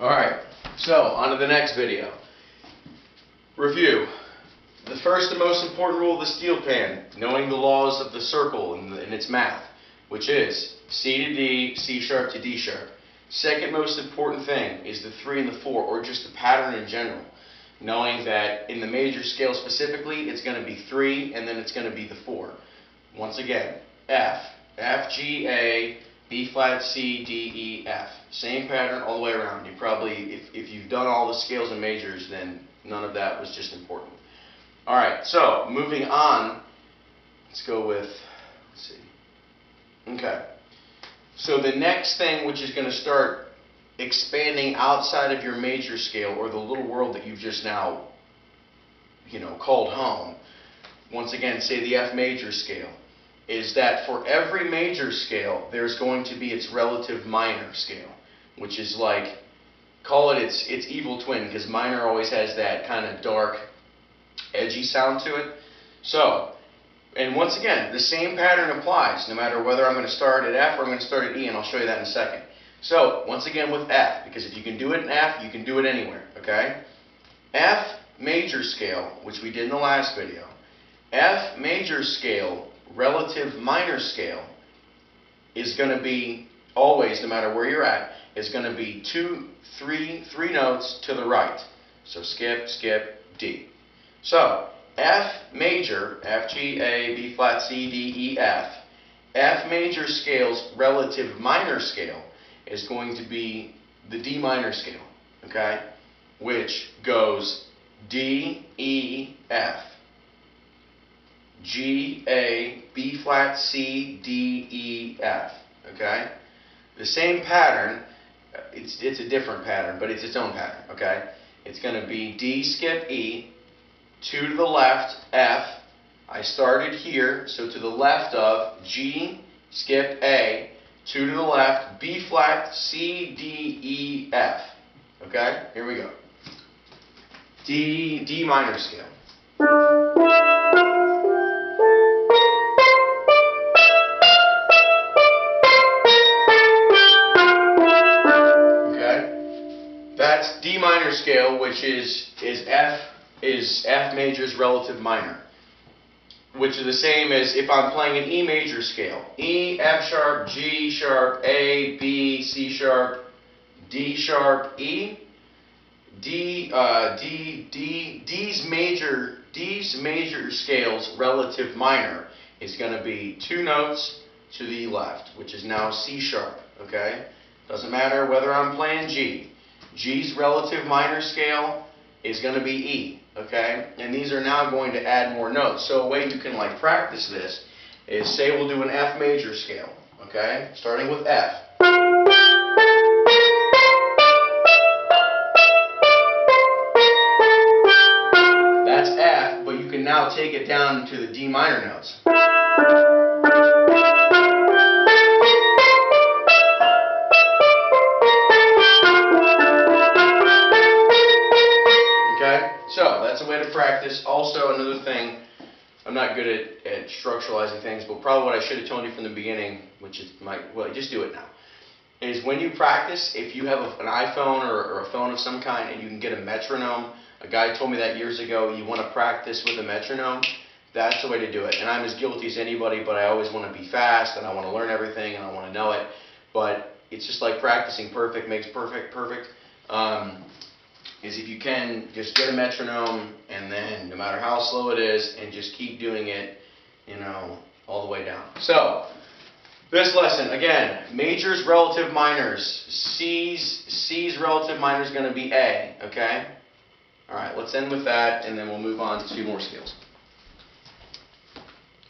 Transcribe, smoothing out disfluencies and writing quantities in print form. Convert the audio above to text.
Alright, so on to the next video. Review. The first and most important rule of the steel pan, knowing the laws of the circle and its math, which is C to D, C sharp to D sharp. Second most important thing is the 3 and the 4, or just the pattern in general. Knowing that in the major scale specifically, it's going to be 3 and then it's going to be the 4. Once again, F, F, G, A, B flat, C, D, E, F. Same pattern all the way around. You probably, if you've done all the scales and majors, then none of that was just important. Alright, so moving on, let's go with, let's see. Okay. So the next thing, which is going to start expanding outside of your major scale, or the little world that you've just now, called home, once again, say the F major scale, is that for every major scale, there's going to be its relative minor scale, which is like, call it its evil twin, because minor always has that kind of dark, edgy sound to it. So, and once again, the same pattern applies, no matter whether I'm going to start at F or I'm going to start at E, and I'll show you that in a second. So, once again with F, because if you can do it in F, you can do it anywhere, okay? F major scale, which we did in the last video, F major scale, relative minor scale, is going to be always, no matter where you're at, is going to be three notes to the right. So skip, skip, D. So, F major, F, G, A, B flat, C, D, E, F, F major scale's relative minor scale is going to be the D minor scale, okay? Which goes D, E, F, G, A, B flat, C, D, E, F, okay? The same pattern, it's a different pattern, but it's its own pattern, okay? It's going to be D, skip, E, 2 to the left, F. I started here, so to the left of G, skip A, 2 to the left, B flat, C, D, E, F. Okay? Here we go. D minor scale. Okay? That's D minor scale, which is F major's relative minor, which is the same as if I'm playing an E major scale. E, F sharp, G sharp, A, B, C sharp, D sharp, E. D's major scale's relative minor is going to be 2 notes to the left, which is now C sharp, okay? Doesn't matter whether I'm playing G. G's relative minor scale is going to be E, okay? And these are now going to add more notes. So a way you can practice this is, say we'll do an F major scale, okay? Starting with F. That's F, but you can now take it down to the D minor notes. So, that's a way to practice. Also, another thing, I'm not good at structuralizing things, but probably what I should have told you from the beginning, which is just do it now, is when you practice, if you have an iPhone or a phone of some kind and you can get a metronome, a guy told me that years ago, you want to practice with a metronome, that's the way to do it. And I'm as guilty as anybody, but I always want to be fast, and I want to learn everything, and I want to know it. But it's just like practicing perfect makes perfect. Is if you can just get a metronome, and then no matter how slow it is, and just keep doing it, all the way down. So, this lesson, again, majors, relative minors. C's relative minor is going to be A, okay? Alright, let's end with that, and then we'll move on to 2 more scales.